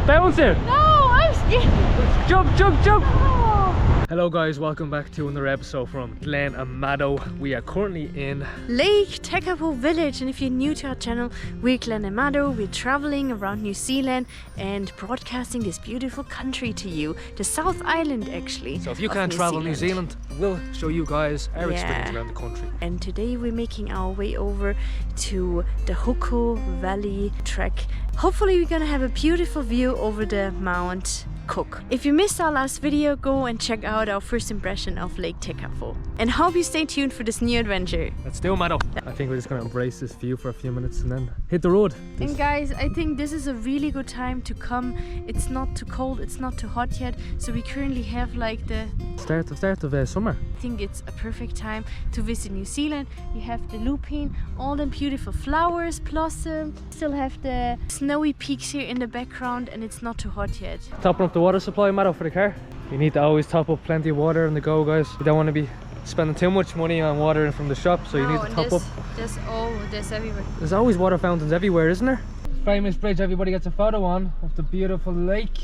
Bounce it! No, I'm scared. Jump, jump, jump! Oh. Hello guys, welcome back to another episode from Glenandmado. We are currently in Lake Tekapo village, and if you're new to our channel, we're Glenandmado. We're traveling around New Zealand and broadcasting this beautiful country to you, the South Island actually. So if you can't travel New Zealand, we'll show you guys our experience around the country. And today we're making our way over to the Huko Valley Track. Hopefully we're gonna have a beautiful view over the Mount Cook. If you missed our last video, go and check out our first impression of Lake Tekapo. And hope you stay tuned for this new adventure. Let's do it, Mado. I think we're just gonna embrace this view for a few minutes and then hit the road. And guys, I think this is a really good time to come. It's not too cold, it's not too hot yet. So we currently have like the start of summer. I think it's a perfect time to visit New Zealand. You have the lupine, all the beautiful flowers, plus still have the snowy peaks here in the background, and it's not too hot yet. Topping up the water supply, Mado, for the car. You need to always top up plenty of water on the go, guys. You don't want to be spending too much money on water from the shop, so you need to top up. There's everywhere. There's always water fountains everywhere, isn't there? Famous bridge everybody gets a photo on of the beautiful lake.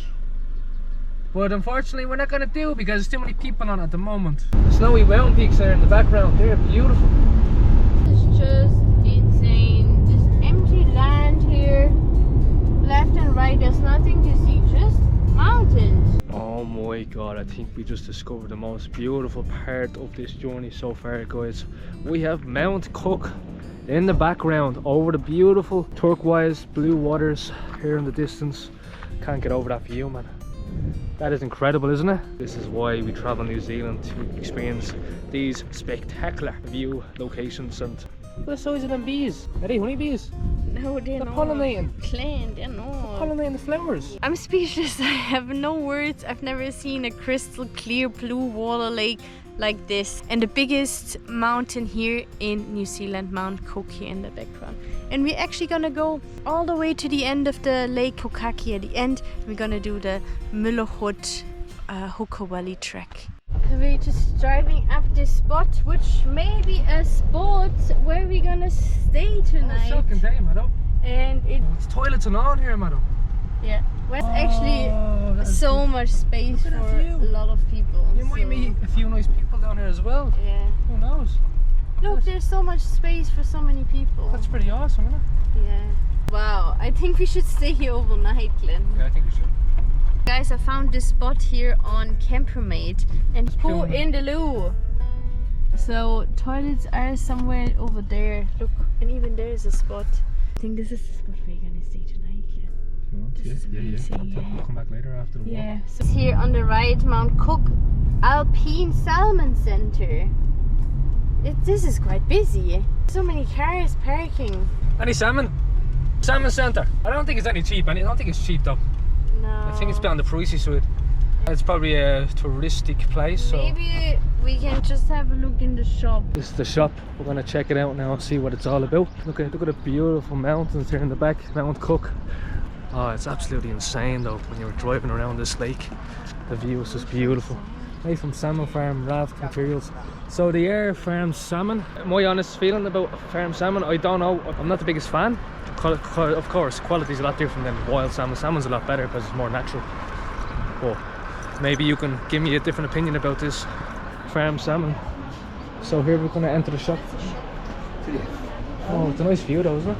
But unfortunately we're not going to do it because there's too many people on it at the moment. Snowy mountain peaks there in the background, they're beautiful. It's just insane. This empty land here, left and right, there's nothing to see, just mountains. Oh my god, I think we just discovered the most beautiful part of this journey so far, guys. We have Mount Cook in the background over the beautiful turquoise blue waters here in the distance. Can't get over that view, man. That is incredible, isn't it? This is why we travel New Zealand, to experience these spectacular view locations. And look at the size of them bees. Are they honeybees? No, they're not. Pollinating. Clan, they're not. Pollinating the flowers. I'm speechless. I have no words. I've never seen a crystal clear blue water lake like this. And the biggest mountain here in New Zealand, Mount Cook, here in the background. And we're actually gonna go all the way to the end of the Lake Pukaki at the end. We're gonna do the Mulahut Huko Valley Track. We're just driving up this spot, which may be a spot where we're gonna stay tonight. Oh, self-contained, Mado. And it's toilets and all here, Mado. yeah, there's actually so much space for a lot of people. You might meet a few nice people down here as well. Yeah. Who knows? Look, there's so much space for so many people. That's pretty awesome, isn't it? Yeah. Wow, I think we should stay here overnight, Glenn. Yeah, I think we should. Guys, I found this spot here on Campermate and poo in the loo. So toilets are somewhere over there. Look, and even there is a spot. I think this is the spot we're gonna stay tonight, Glenn. This is amazing. We'll come back later after the walk. Yeah. So here on the right, Mount Cook Alpine Salmon Center. This is quite busy. So many cars parking. Any salmon? Salmon center. I don't think it's any cheap. I don't think it's cheap though. No. I think it's a bit on the pricey side. It's probably a touristic place. Maybe we can just have a look in the shop. This is the shop. We're gonna check it out now and see what it's all about. Look at the beautiful mountains here in the back. Mount Cook. Oh, it's absolutely insane though when you're driving around this lake. The view is just beautiful. Made from salmon farm raft materials. So the air farm salmon. My honest feeling about farm salmon, I don't know. I'm not the biggest fan. Of course, quality is a lot different than wild salmon. Salmon's a lot better because it's more natural. But maybe you can give me a different opinion about this farm salmon. So here we're going to enter the shop. Oh, it's a nice view though, isn't it?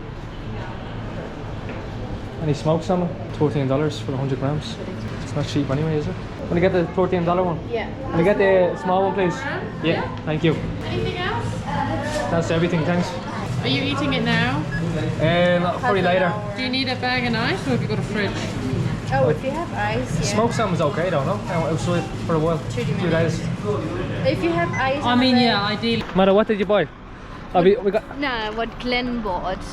Any smoked salmon? $14 for 100 grams. It's not cheap anyway, is it? Can I get the $14 one? Yeah. Can I get the small one, please? Yeah, thank you. Anything else? That's everything, thanks. Are you eating it now? Probably later. Do you need a bag of ice or have you got a fridge? Oh, if you have ice, yeah. Smoked salmon's okay though, no? Outside for a while. 30 2 days. If you have ice. I mean, yeah, ideally. Mado, what did you buy? We got. Nah, what Glenn bought.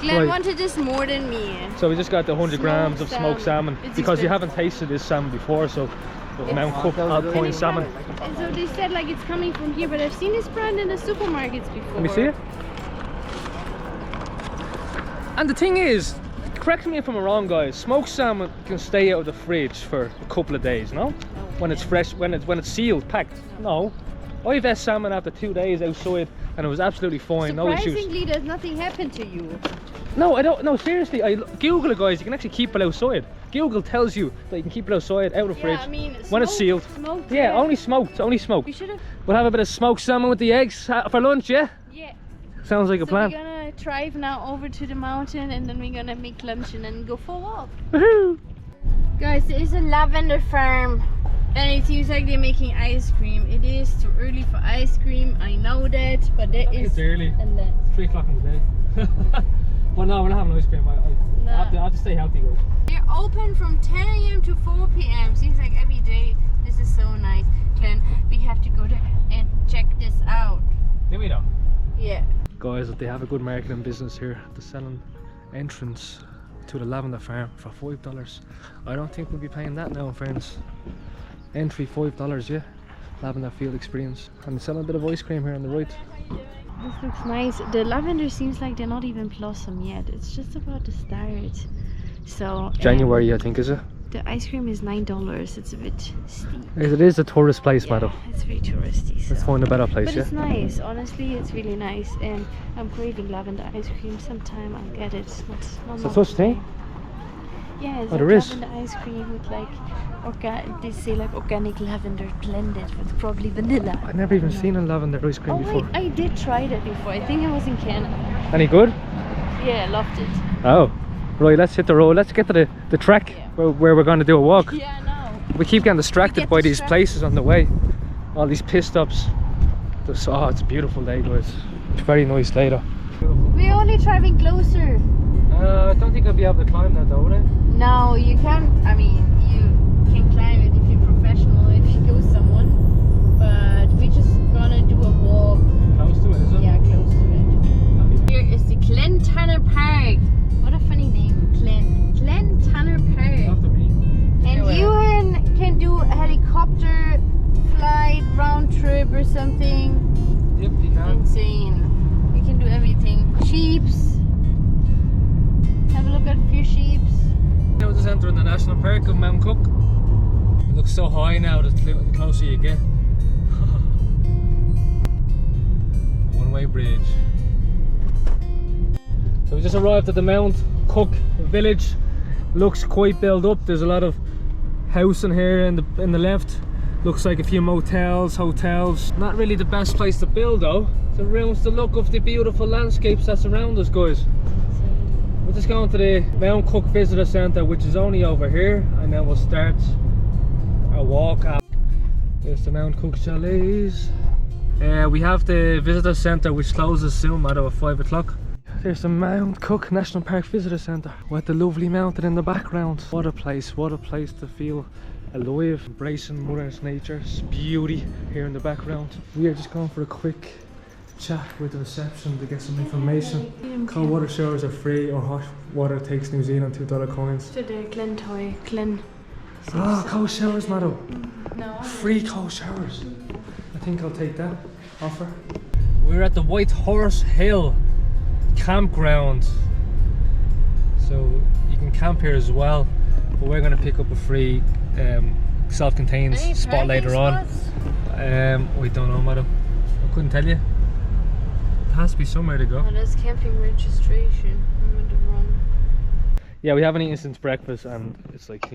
Glenn wanted this more than me. So we just got the 100 grams of smoked salmon because you haven't tasted this salmon before, so Mount Cook Alpine salmon. And so they said like it's coming from here, but I've seen this brand in the supermarkets before. Let me see it. And the thing is, correct me if I'm wrong, guys. Smoked salmon can stay out of the fridge for a couple of days, no? When it's fresh, when it's sealed, packed. No, I've had salmon after 2 days outside, and it was absolutely fine. No issues. Surprisingly, there's nothing happened to you. No, I don't. No, seriously. I Google it, guys. You can actually keep it outside. Google tells you that you can keep it outside, out of the fridge, I mean, when it's sealed. Smoked, Yeah, only smoked. Only smoked. We should have. We'll have a bit of smoked salmon with the eggs for lunch. Yeah. Yeah. Sounds like a plan. We're gonna drive now over to the mountain, and then we're gonna make lunch and then go for a walk. Woohoo! Guys, there is a Lavender Farm, and it seems like they're making ice cream. It is too early for ice cream, I know that, but there is. It's early. And then. It's 3 o'clock in the day. Well, no, we're not having ice cream. I have to stay healthy, guys. They're open from 10 a.m. to 4 p.m. Seems like every day. This is so nice. Glenn, we have to go there and check this out. Do we know? Yeah. Guys, they have a good marketing business here. They're selling entrance to the Lavender Farm for $5. I don't think we'll be paying that now, in fairness. Entry $5, yeah. Lavender field experience. And they're selling a bit of ice cream here on the right. This looks nice. The lavender seems like they're not even blossom yet. It's just about to start. So January, I think, is it? the ice cream is $9. It's a bit steep. It is a tourist place, Mado. It's very touristy. So. Let's find a better place, But yeah? it's nice. Honestly, it's really nice. And I'm craving lavender ice cream. Sometime I'll get it. Not Is there such thing? Yeah, it's Oh, like there is. lavender ice cream with like they say like organic lavender blended with probably vanilla. I've never even seen a lavender ice cream Oh before. wait, I did try that before. I think it was in Canada. Any good? Yeah, I loved it. Oh. Right, let's hit the road. Let's get to the track where we're going to do a walk. Yeah, I know. We keep getting distracted get by these distracted. places on the way. All these pit stops. Oh, it's a beautiful day, guys. It's very nice day though. We're only driving closer. I don't think I'll be able to climb that though, would I? No, you can't. I mean, you can climb it if you're professional, if you go someone. But we're just gonna do a walk. Close to it, is it? Yeah, close to it. Here is the Glen Tanner Park. What a funny name, Glen Tanner Park. After me. And you can do a helicopter flight, round trip or something. Yep, you can. Insane. You can do everything. Sheeps. Have a look at a few sheeps. Now just entering the national park of Mount Cook. It looks so high now the closer you get. One-way bridge. So we just arrived at the Mount Cook village. Looks quite built up. There's a lot of housing here in the left. Looks like a few motels, hotels. Not really the best place to build though. It ruins the look of the beautiful landscapes that surround us, guys. We're just going to the Mount Cook Visitor Centre, which is only over here, and then we'll start our walk up. There's the Mount Cook chalets. We have the Visitor Centre, which closes soon at about 5 o'clock. There's the Mount Cook National Park Visitor Centre with the lovely mountain in the background. What a place to feel alive, embracing Mother Nature's beauty here in the background. We are just going for a quick chat with the reception to get some information. Cold water showers are free, or hot water takes New Zealand $2 coins. To the Glen. Ah, cold showers, Mado. No. Free cold showers. I think I'll take that offer. We're at the White Horse Hill campground, so you can camp here as well, but we're going to pick up a free self-contained spot later on. We don't know, Madam. I couldn't tell you. It has to be somewhere to go. Oh, that's camping registration. I'm on the run. Yeah, we haven't eaten since breakfast, and it's like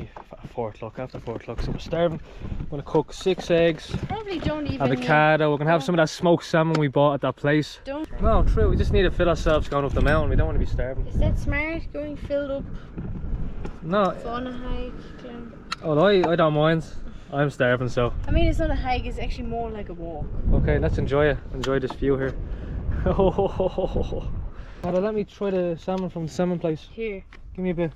4 o'clock, after 4 o'clock, so we're starving. I'm going to cook 6 eggs, Probably don't even. avocado. We're going to have some of that smoked salmon we bought at that place. Don't. No, true, we just need to fill ourselves going up the mountain. We don't want to be starving. Is that smart? Going filled up No, on a hike, Glenn? oh, I don't mind. I'm starving, so. I mean, it's not a hike. It's actually more like a walk. Okay, let's enjoy it. Enjoy this view here. Mada, let me try the salmon from the salmon place. Here. Give me a bit.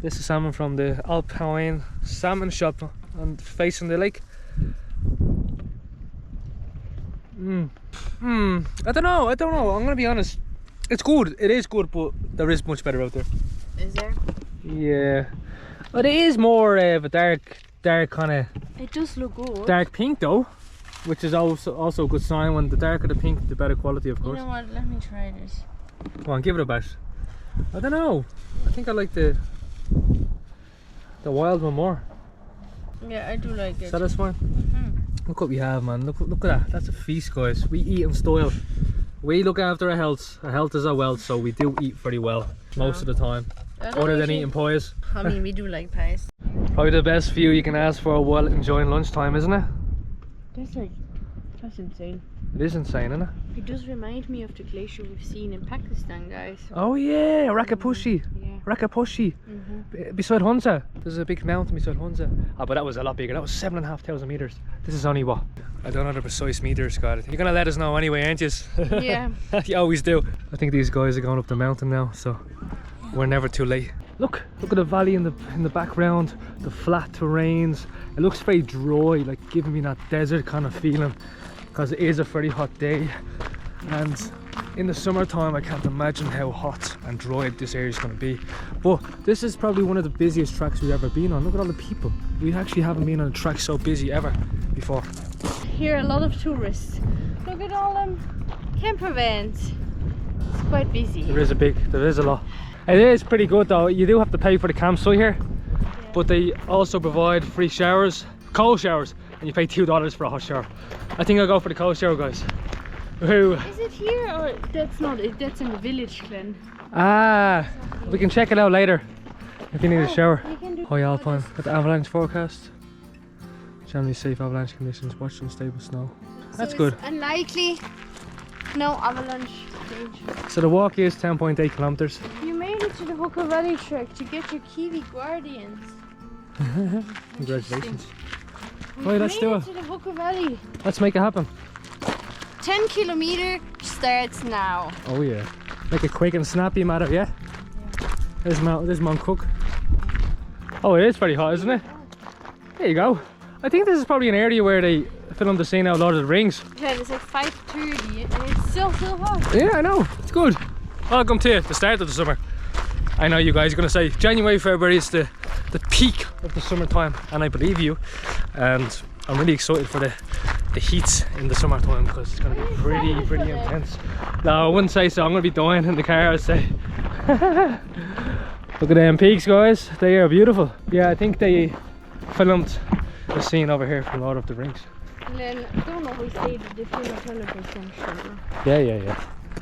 This is salmon from the Alpine salmon shop and facing the lake. I don't know. I'm gonna be honest. It's good. It is good, but there is much better out there. Is there? Yeah, but it is more of a dark kind of It does look good. dark pink though, which is also a good sign. When the darker the pink, the better quality, of You course. know what? Let me try this. Come on, give it a bash. I don't know. I think I like the wild one more. Yeah, I do like it. Satisfying. Look what we have, man. Look at that. That's a feast, guys. We eat in style. We look after our health. Our health is our wealth, so we do eat pretty well most of the time. Other than eating pies. I mean, we do like pies. Probably the best view you can ask for while enjoying lunchtime, isn't it? That's insane. It is insane, isn't it? It does remind me of the glacier we've seen in Pakistan, guys. Oh yeah, Rakapushi. Yeah. Rakapushi. Beside Hunza. There's a big mountain beside Hunza. Oh, but that was a lot bigger. That was 7,500 meters. This is only what? I don't know the precise meters, God. You're gonna let us know anyway, aren't you? Yeah. You always do. I think these guys are going up the mountain now, so we're never too late. Look at the valley in the background, the flat terrains. It looks very dry, like giving me that desert kind of feeling, because it is a very hot day. And in the summertime, I can't imagine how hot and dry this area is going to be. But this is probably one of the busiest tracks we've ever been on. Look at all the people. We actually haven't been on a track so busy ever before. Here, a lot of tourists. Look at all them camper vans. It's quite busy. There is a lot. It is pretty good though. You do have to pay for the campsite here, but they also provide free showers, cold showers, and you pay $2 for a hot shower. I think I'll go for the cold shower, guys. Woohoo. Is it here or that's not it? That's in the village, Glen. Ah, we can check it out later if you need a shower. You can do High Alpine, got the avalanche forecast. Generally safe avalanche conditions, watch unstable snow. That's so good. It's unlikely. No avalanche danger. So the walk is 10.8 kilometers. You made it to the Hooker Valley Trek to get your Kiwi Guardians. Congratulations. We Right, let's made do it it. to the Hooker Valley. Let's make it happen. 10 kilometer starts now. Oh yeah. Make it quick and snappy, matter, yeah? There's Mount Cook. Oh, it is very hot, isn't it? There you go. I think this is probably an area where they filmed the scene out Lord of the Rings. Yeah, it's like 5:30 and it's still so hot. Yeah, I know. It's good. Welcome to the start of the summer. I know you guys are going to say January, February is the peak of the summertime, and I believe you. And I'm really excited for the heats in the summertime because it's going to be pretty intense. No, I wouldn't say so. I'm going to be dying in the car, I'd say. Look at them peaks, guys. They are beautiful. Yeah, I think they filmed the scene over here from Lord of the Rings. And then don't always say that they feel 100% sure. Yeah.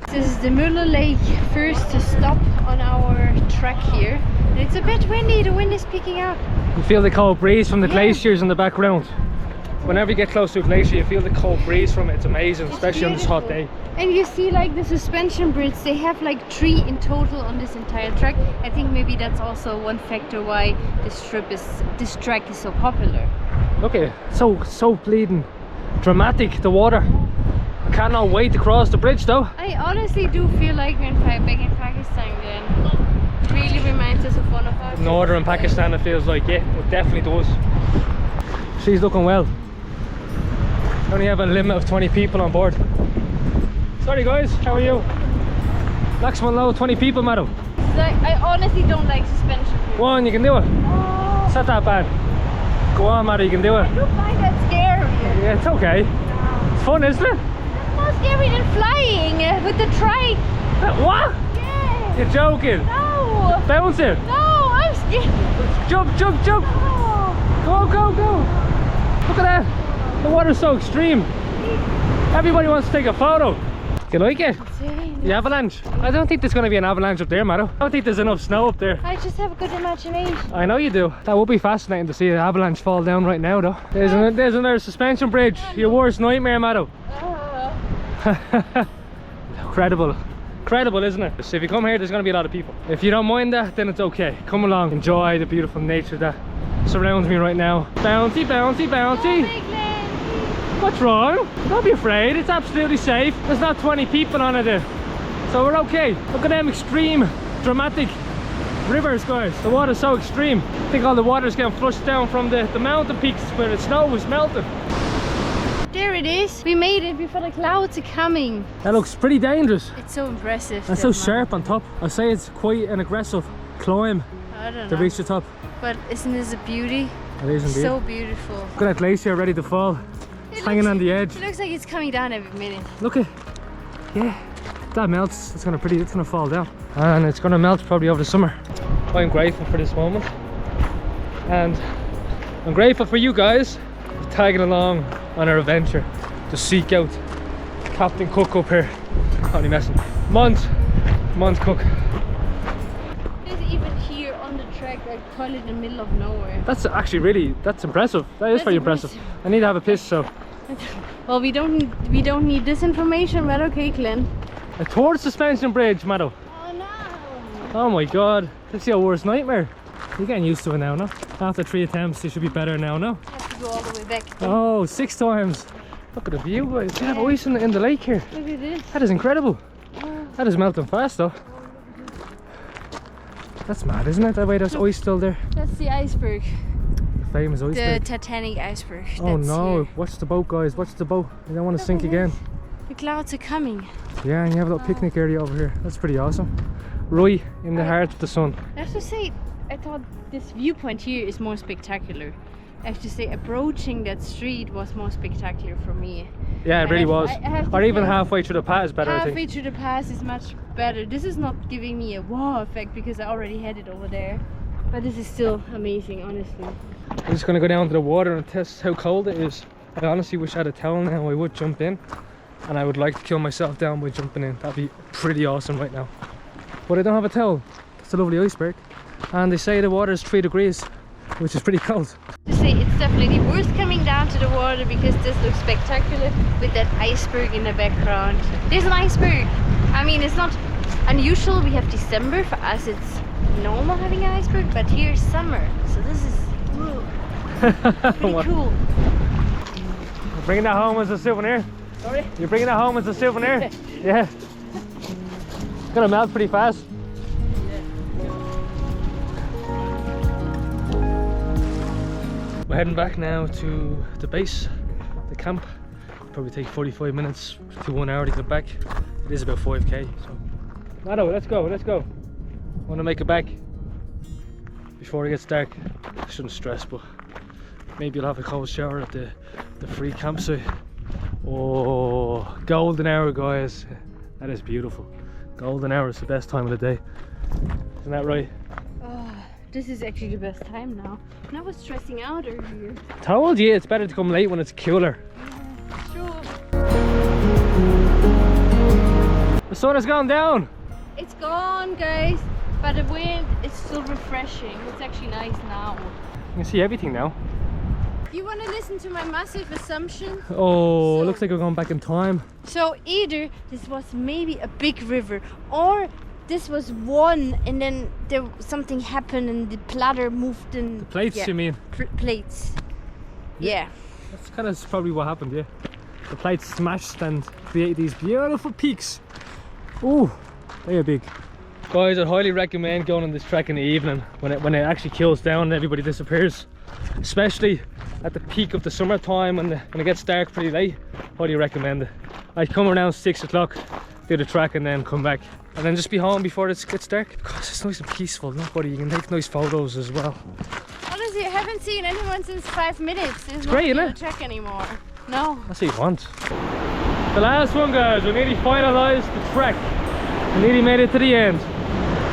This is the Muller Lake, first to stop on our track here. And it's a bit windy, the wind is picking up. You feel the cold breeze from the glaciers in the background. Whenever you get close to a glacier, you feel the cold breeze from it. It's amazing, especially on this hot day. And you see like the suspension bridge, they have like 3 in total on this entire track. I think maybe that's also one factor why this track is so popular. Look at it, so bleeding dramatic, the water. I cannot wait to cross the bridge though. I honestly do feel like we're back in Pakistan then. It really reminds us of one of our Northern Pakistan, it feels like, yeah, it definitely does. She's looking well. Only have a limit of 20 people on board. Sorry guys, how are you? Maximum load 20 people, madam. Like, I honestly don't like suspension. Go on, you can do it. Oh, It's not that bad. Go on, madam, you can do it. I do find that scary. Yeah, it's okay. No. It's fun, isn't it? It's more scary than flying with the trike. What? Yeah. You're joking. No. Bounce it. No, I'm scared. Jump. No. Go. Look at that. The water's so extreme. Everybody wants to take a photo. You like it? Insane. The avalanche. I don't think there's going to be an avalanche up there, Mado. I don't think there's enough snow up there. I just have a good imagination. I know you do. That would be fascinating to see an avalanche fall down right now, though. There's another suspension bridge. Your worst nightmare, Mado. Incredible, isn't it? So if you come here, there's going to be a lot of people. If you don't mind that, then it's okay. Come along, enjoy the beautiful nature that surrounds me right now. Bouncy. What's wrong? Don't be afraid, it's absolutely safe. There's not 20 people on it there, so we're okay. Look at them extreme, dramatic rivers, guys. The water's so extreme. I think all the water's getting flushed down from the mountain peaks where the snow was melting. There it is. We made it before the clouds are coming. That looks pretty dangerous. It's so impressive. And so sharp on top. I say it's quite an aggressive climb I don't to know. reach the top. But isn't this a beauty? It is indeed. So beautiful. Look at that glacier ready to fall. It's hanging on the edge. It looks like it's coming down every minute. Look at, yeah, that melts. It's gonna fall down, and it's gonna melt probably over the summer. I'm grateful for this moment, and I'm grateful for you guys for tagging along on our adventure to seek out Captain Cook up here only messing. Mont Cook. There's even here on the track, I call it in the middle of nowhere. That's actually really, that's impressive. That is very impressive. I need to have a piss, so. Well, we don't need this information, but okay, Glenn. A third suspension bridge, Mado. Oh no! Oh my god, that's your worst nightmare. You're getting used to it now, no? After 3 attempts, you should be better now, no? I have to go all the way back. Oh, 6 times. Look at the view, guys. You have ice in the lake here. Look at this. That is incredible. Oh. That is melting fast, though. That's mad, isn't it? That way there's ice still there. That's the iceberg. Famous iceberg. The Titanic iceberg. Oh That's no, here. watch the boat, guys. Watch the boat. You don't want to sink again. The clouds are coming. Yeah, and you have a little picnic area over here. That's pretty awesome. Right in the heart of the sun. I have to say, I thought this viewpoint here is more spectacular. I have to say, approaching that street was more spectacular for me. Yeah, it really was. I have to Or even say, halfway through the pass is better, I halfway think. through the pass is much better. This is not giving me a wow effect because I already had it over there. But this is still amazing, honestly. I'm just going to go down to the water and test how cold it is. I honestly wish I had a towel now. I would jump in. And I would like to kill myself down by jumping in. That'd be pretty awesome right now. But I don't have a towel. It's a lovely iceberg. And they say the water is 3 degrees, which is pretty cold. To say it's definitely worth coming down to the water because this looks spectacular with that iceberg in the background. There's an iceberg. I mean, it's not unusual. We have December. For us, it's normal having an iceberg, but here's summer. So this is pretty cool. You're bringing that home as a souvenir? Sorry? You're bringing that home as a souvenir? Yeah. It's gonna melt pretty fast. We're heading back now to the base, the camp. Probably take 45 minutes to 1 hour to get back. It is about 5k. So, Mado, let's go, let's go. I want to make it back before it gets dark. I shouldn't stress, but maybe you'll have a cold shower at the free campsite. Oh, golden hour, guys. That is beautiful. Golden hour is the best time of the day. Isn't that right? Oh, this is actually the best time now. And I was stressing out earlier. Told you it's better to come late when it's cooler. Yeah, sure. The sun has gone down. It's gone, guys. But the wind is still refreshing. It's actually nice now. You can see everything now. You want to listen to my massive assumption? Oh, So- looks like we're going back in time. So either this was maybe a big river, or this was one and then something happened and the platter moved in. The plates, you mean? Plates. Yeah. That's kind of probably what happened, yeah. The plates smashed and created these beautiful peaks. Ooh, they are big. Guys, I'd highly recommend going on this trek in the evening when it actually cools down and everybody disappears. Especially at the peak of the summertime when it gets dark pretty late. Highly recommend it. I'd come around 6 o'clock, do the trek and then come back. And then just be home before it gets dark. Because it's nice and peaceful, nobody, you can take nice photos as well. Honestly, I haven't seen anyone since 5 minutes. There's great, nobody on innit? the track anymore. No. That's what you want. The last one, guys, we nearly finalised the trek. We nearly made it to the end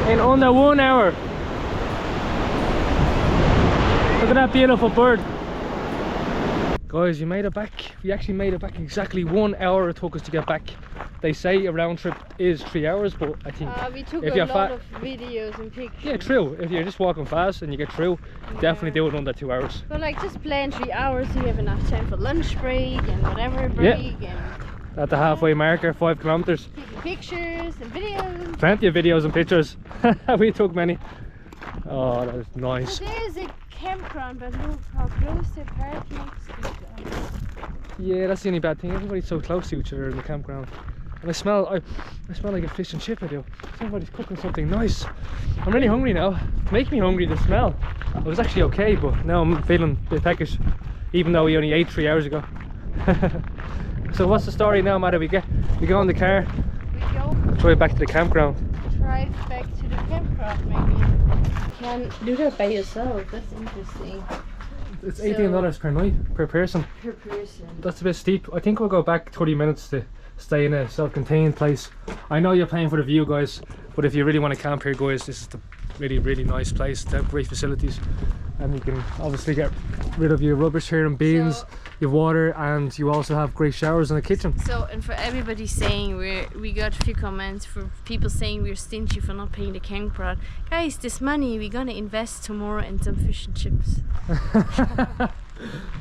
in under 1 hour. Look at that beautiful bird. Guys, you made it back. We actually made it back exactly 1 hour it took us to get back. They say a round trip is 3 hours, but I think We took if a you're lot of videos and pictures. yeah, true. If you're just walking fast and you get through, definitely do it under 2 hours. But like, just plan 3 hours so you have enough time for lunch break and whatever break and At the halfway marker, 5 kilometers. taking pictures and videos. Plenty of videos and pictures. We took many. Oh, that is nice. So there's a campground, but look how close the park is. Yeah, that's the only bad thing. Everybody's so close to each other in the campground. And I smell like a fish and chip, I do. Somebody's cooking something nice. I'm really hungry now. Make me hungry, the smell. It was actually okay, but now I'm feeling a bit peckish. Even though we only ate 3 hours ago. So what's the story now, Matt? We go in the car, We go drive back to the campground. drive back to the campground maybe. You can do that by yourself, that's interesting. It's $18 per night, per person. Per person. That's a bit steep. I think we'll go back 30 minutes to stay in a self-contained place. I know you're paying for the view, guys, but if you really want to camp here, guys, this is the really nice place. They have great facilities. and you can obviously get rid of your rubbish here and bins. So- You have water, and you also have great showers in the kitchen. So, and for everybody saying we got a few comments for people saying we're stingy for not paying the campground. Guys, this money we're gonna invest tomorrow in some fish and chips.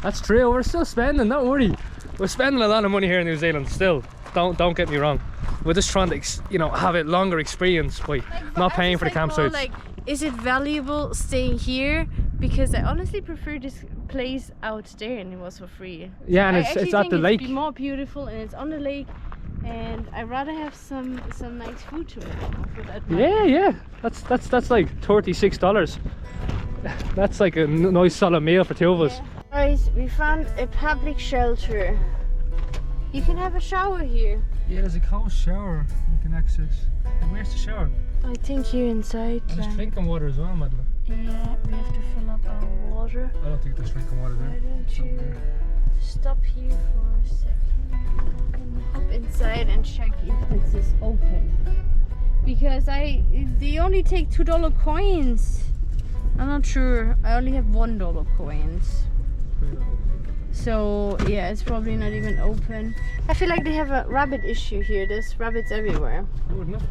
That's true. We're still spending. Don't worry. We're spending a lot of money here in New Zealand. Still, don't get me wrong. We're just trying to, have a longer experience by not paying for the campsites. Like, is it valuable staying here? Because I honestly prefer this place out there, and it was for free. Yeah, and I it's actually at think the lake. It's more beautiful, and it's on the lake. And I'd rather have some nice food to it for that money. Yeah. That's like $36. That's like a nice solid meal for two of us. Guys, we found a public shelter. You can have a shower here. Yeah, there's a cold shower you can access. Where's the shower? I think here inside. And there's drinking water as well, Madeline. Yeah, we have to fill up our water. I don't think there's drinking water there. Why don't you stop here for a second and hop inside and check if this is open? Because they only take $2 coins. I'm not sure. I only have $1 coins. So yeah, it's probably not even open. I feel like they have a rabbit issue here. There's rabbits everywhere. I wouldn't know.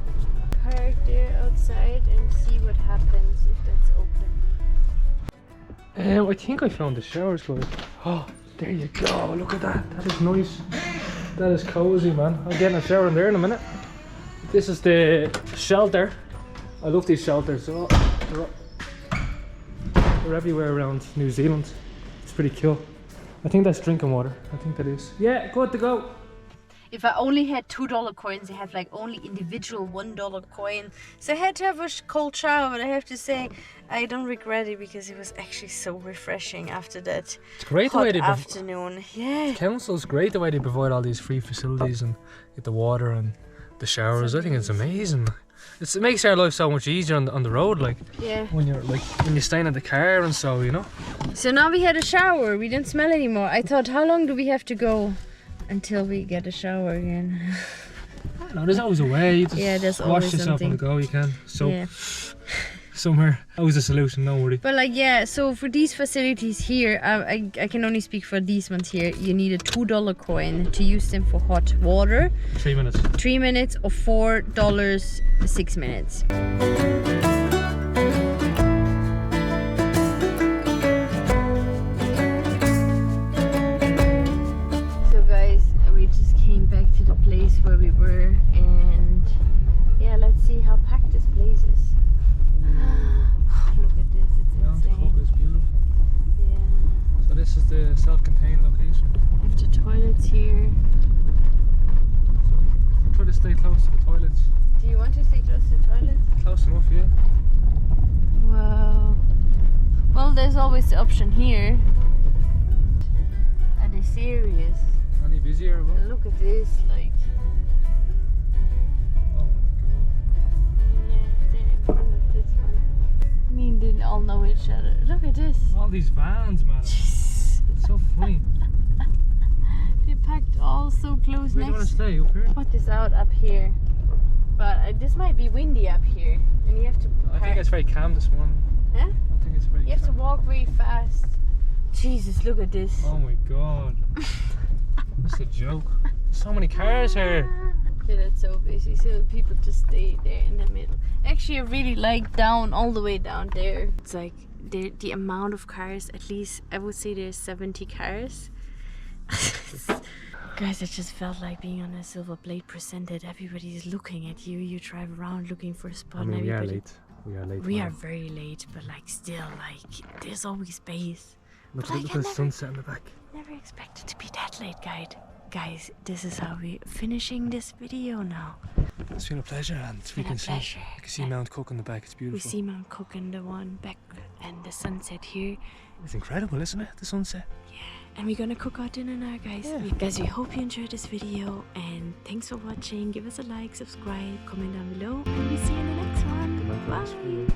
Park there outside and see what happens if that's open. I think I found the showers, guys. Oh, there you go. Look at that. That is nice. That is cozy, man. I'm getting a shower in there in a minute. This is the shelter. I love these shelters. They're everywhere around New Zealand. It's pretty cool. I think that's drinking water. I think that is. Yeah, good to go. If I only had $2 coins, I have like only individual $1 coin. So I had to have a cold shower, but I have to say I don't regret it because it was actually so refreshing after that It's great the way hot they afternoon. Yeah. Council's great the way they provide all these free facilities and get the water and the showers. I think it's amazing. It makes our life so much easier on the road, like Yeah. when you're staying in the car and so, So now we had a shower. We didn't smell anymore. I thought, how long do we have to go until we get a shower again? No, there's always a way. You just there's wash always yourself on something. the go. You can. So Yeah. somewhere, always a solution. Don't worry. But like, yeah, so for these facilities here, I can only speak for these ones here. You need a $2 coin to use them for hot water. 3 minutes. 3 minutes or $4, 6 minutes. So guys, we just came back to the place where we were, and yeah, let's see how packed this place is. Look at this, it's Mount Cook insane. is beautiful. Yeah. So this is the self-contained location. We have the toilets here. So we try to stay close to the toilets. Do you want to stay close to the toilets? Close enough, yeah. Wow. Well, there's always the option here. Are they serious? Any busier? What? Look at this, like. Oh my Yeah, they're in front of this one. I mean, they all know each other. Look at this. god. All these vans, man. It's so funny. They're packed all so close Where do you want next. to stay? Up here? Put this out up here. But this might be windy up here. And you have to I think it's very calm this morning. Huh? I think it's very You have to calm. walk very fast. Jesus, look at this. Oh my god. That's a joke. So many cars here. Yeah, that's so busy. So people just stay there in the middle. Actually, I really like down, all the way down there. It's like the amount of cars, at least I would say there's 70 cars. Guys, I just felt like being on a Silver Blade presented. Everybody's looking at you. You drive around looking for a spot. I mean, and we are everybody- late. We are late. We man. are very late, but like still, like there's always space. Look, but I look can at the sunset in the back. Never expected to be that late, guys. This is how we're finishing this video now. It's been a pleasure, and we been a can pleasure. see Mount Cook in the back. It's We beautiful. see Mount Cook in the one back and the sunset here. It's incredible, isn't it? The sunset. And we're gonna cook our dinner now, guys. Yeah. Guys, we hope you enjoyed this video, and thanks for watching. Give us a like, subscribe, comment down below, and we'll see you in the next one. Bye.